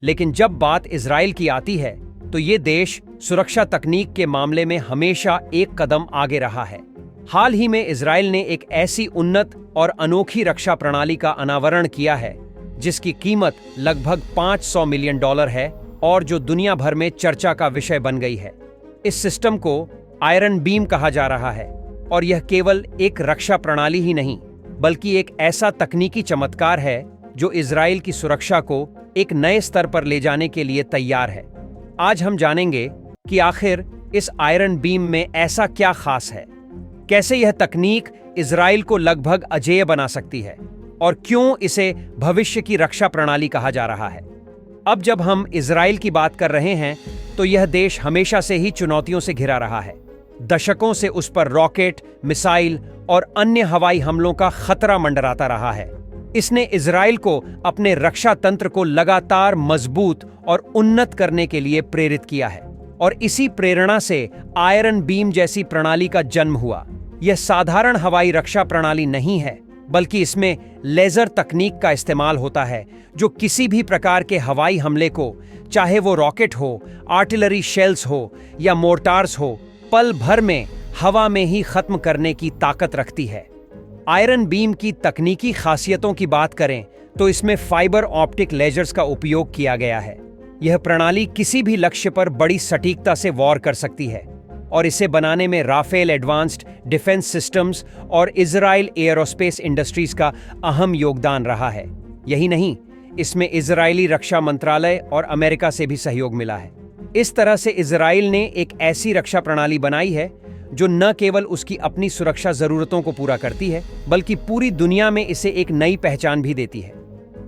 लेकिन जब बात इजराइल की आती है तो ये देश सुरक्षा तकनीक के मामले में हमेशा एक कदम आगे रहा है। हाल ही में इजराइल ने एक ऐसी उन्नत और अनोखी रक्षा प्रणाली का अनावरण किया है जिसकी कीमत लगभग $500 मिलियन है और जो दुनिया भर में चर्चा का विषय बन गई है। इस सिस्टम को आयरन बीम कहा जा रहा है और यह केवल एक रक्षा प्रणाली ही नहीं बल्कि एक ऐसा तकनीकी चमत्कार है जो इजराइल की सुरक्षा को एक नए स्तर पर ले जाने के लिए तैयार है। आज हम जानेंगे कि आखिर इस आयरन बीम में ऐसा क्या खास है, कैसे यह तकनीक इजराइल को लगभग अजेय बना सकती है और क्यों इसे भविष्य की रक्षा प्रणाली कहा जा रहा है। अब जब हम इजराइल की बात कर रहे हैं तो यह देश हमेशा से ही चुनौतियों से घिरा रहा है। दशकों से उस पर रॉकेट, मिसाइल और अन्य हवाई हमलों का खतरा मंडराता रहा है। इसने इजराइल को अपने रक्षा तंत्र को लगातार मजबूत और उन्नत करने के लिए प्रेरित किया है और इसी प्रेरणा से आयरन बीम जैसी प्रणाली का जन्म हुआ। यह साधारण हवाई रक्षा प्रणाली नहीं है बल्कि इसमें लेजर तकनीक का इस्तेमाल होता है जो किसी भी प्रकार के हवाई हमले को, चाहे वो रॉकेट हो, आर्टिलरी शेल्स हो या मोर्टार्स हो, पल भर में हवा में ही खत्म करने की ताकत रखती है। आयरन बीम की तकनीकी खासियतों की बात करें तो इसमें फाइबर ऑप्टिक लेजर्स का उपयोग किया गया है। यह प्रणाली किसी भी लक्ष्य पर बड़ी सटीकता से वार कर सकती है और इसे बनाने में राफेल एडवांस्ड डिफेंस सिस्टम्स और इजराइल एयरोस्पेस इंडस्ट्रीज का अहम योगदान रहा है। यही नहीं, इसमें इजरायली रक्षा मंत्रालय और अमेरिका से भी सहयोग मिला है। इस तरह से इजराइल ने एक ऐसी रक्षा प्रणाली बनाई है जो न केवल उसकी अपनी सुरक्षा जरूरतों को पूरा करती है बल्कि पूरी दुनिया में इसे एक नई पहचान भी देती है।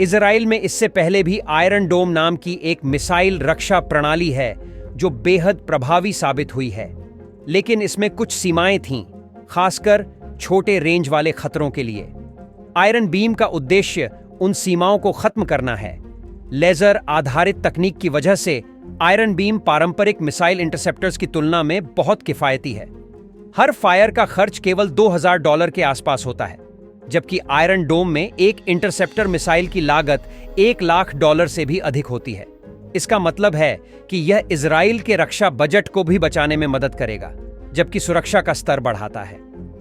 इजराइल में इससे पहले भी आयरन डोम नाम की एक मिसाइल रक्षा प्रणाली है जो बेहद प्रभावी साबित हुई है, लेकिन इसमें कुछ सीमाएं थीं, खासकर छोटे रेंज वाले खतरों के लिए। आयरन बीम का उद्देश्य उन सीमाओं को खत्म करना है। लेजर आधारित तकनीक की वजह से आयरन बीम पारंपरिक मिसाइल इंटरसेप्टर्स की तुलना में बहुत किफायती है। हर फायर का खर्च केवल $2000 के आसपास होता है, जबकि आयरन डोम में एक इंटरसेप्टर मिसाइल की लागत $1,00,000 से भी अधिक होती है। इसका मतलब है कि यह इजराइल के रक्षा बजट को भी बचाने में मदद करेगा, जबकि सुरक्षा का स्तर बढ़ाता है।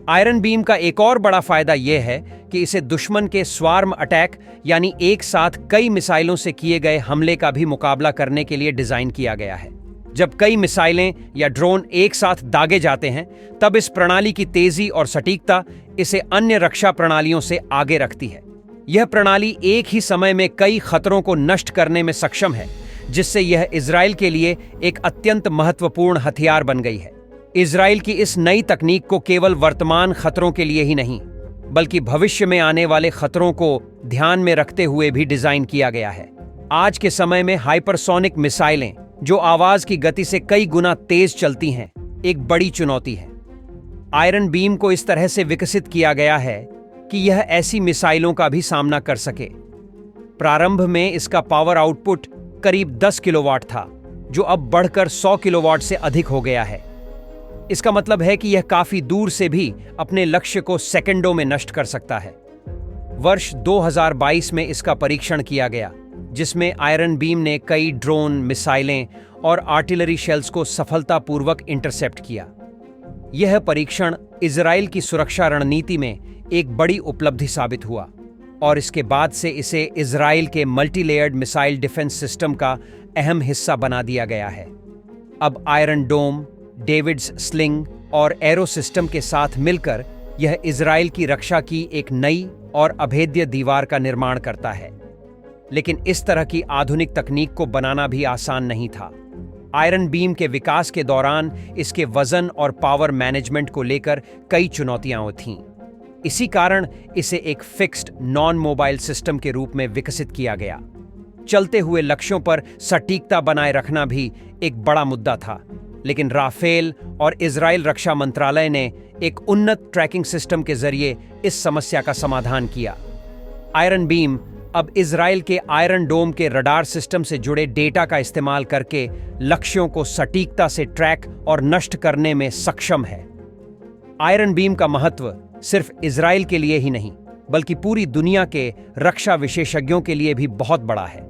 आयरन बीम का एक और बड़ा फायदा यह है कि इसे दुश्मन के स्वार्म अटैक यानी एक साथ कई मिसाइलों से किए गए हमले का भी मुकाबला करने के लिए डिजाइन किया गया है। जब कई मिसाइलें या ड्रोन एक साथ दागे जाते हैं तब इस प्रणाली की तेजी और सटीकता इसे अन्य रक्षा प्रणालियों से आगे रखती है। यह प्रणाली एक ही समय में कई खतरों को नष्ट करने में सक्षम है, जिससे यह इजराइल के लिए एक अत्यंत महत्वपूर्ण हथियार बन गई है। इजराइल की इस नई तकनीक को केवल वर्तमान खतरों के लिए ही नहीं बल्कि भविष्य में आने वाले खतरों को ध्यान में रखते हुए भी डिजाइन किया गया है। आज के समय में हाइपरसोनिक मिसाइलें जो आवाज की गति से कई गुना तेज चलती हैं, एक बड़ी चुनौती है। आयरन बीम को इस तरह से विकसित किया गया है कि यह ऐसी मिसाइलों का भी सामना कर सके। प्रारंभ में इसका पावर आउटपुट करीब 10 किलोवाट था, जो अब बढ़कर 100 किलोवाट से अधिक हो गया है। इसका मतलब है कि यह काफी दूर से भी अपने लक्ष्य को सेकंडों में नष्ट कर सकता है। वर्ष 2022 में इसका परीक्षण किया गया, जिसमें आयरन बीम ने कई ड्रोन, मिसाइलें और आर्टिलरी शेल्स को सफलतापूर्वक इंटरसेप्ट किया। यह परीक्षण इजराइल की सुरक्षा रणनीति में एक बड़ी उपलब्धि साबित हुआ और इसके बाद से इसे इजराइल के मल्टीलेयर्ड मिसाइल डिफेंस सिस्टम का अहम हिस्सा बना दिया गया है। अब आयरन डोम, डेविड्स स्लिंग और एरो सिस्टम के साथ मिलकर यह इजराइल की रक्षा की एक नई और अभेद्य दीवार का निर्माण करता है। लेकिन इस तरह की आधुनिक तकनीक को बनाना भी आसान नहीं था। आयरन बीम के विकास के दौरान इसके वजन और पावर मैनेजमेंट को लेकर कई चुनौतियां थीं। इसी कारण इसे एक फिक्स्ड नॉन मोबाइल सिस्टम के रूप में विकसित किया गया। चलते हुए लक्ष्यों पर सटीकता बनाए रखना भी एक बड़ा मुद्दा था, लेकिन राफेल और इजराइल रक्षा मंत्रालय ने एक उन्नत ट्रैकिंग सिस्टम के जरिए इस समस्या का समाधान किया। आयरन बीम अब इजराइल के आयरन डोम के रडार सिस्टम से जुड़े डेटा का इस्तेमाल करके लक्ष्यों को सटीकता से ट्रैक और नष्ट करने में सक्षम है। आयरन बीम का महत्व सिर्फ इजराइल के लिए ही नहीं बल्कि पूरी दुनिया के रक्षा विशेषज्ञों के लिए भी बहुत बड़ा है।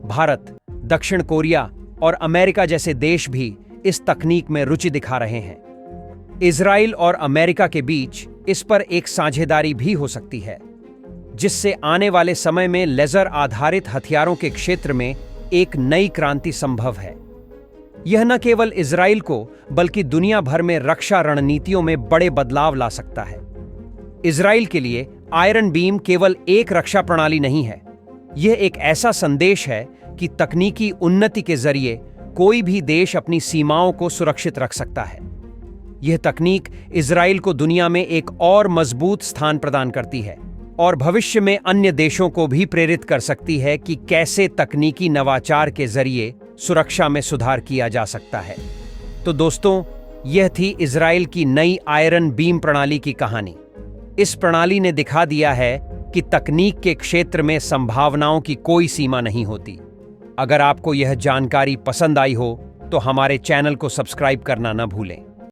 भारत, दक्षिण कोरिया और अमेरिका जैसे देश भी इस तकनीक में रुचि दिखा रहे हैं। इजराइल और अमेरिका के बीच इस पर एक साझेदारी भी हो सकती है, जिससे आने वाले समय में लेजर आधारित हथियारों के क्षेत्र में एक नई क्रांति संभव है। यह न केवल इजराइल को बल्कि दुनिया भर में रक्षा रणनीतियों में बड़े बदलाव ला सकता है। इजराइल के लिए आयरन बीम केवल एक रक्षा प्रणाली नहीं है, यह एक ऐसा संदेश है कि तकनीकी उन्नति के जरिए कोई भी देश अपनी सीमाओं को सुरक्षित रख सकता है। यह तकनीक इजराइल को दुनिया में एक और मजबूत स्थान प्रदान करती है और भविष्य में अन्य देशों को भी प्रेरित कर सकती है कि कैसे तकनीकी नवाचार के जरिए सुरक्षा में सुधार किया जा सकता है। तो दोस्तों, यह थी इजराइल की नई आयरन बीम प्रणाली की कहानी। इस प्रणाली ने दिखा दिया है कि तकनीक के क्षेत्र में संभावनाओं की कोई सीमा नहीं होती। अगर आपको यह जानकारी पसंद आई हो तो हमारे चैनल को सब्सक्राइब करना न भूलें।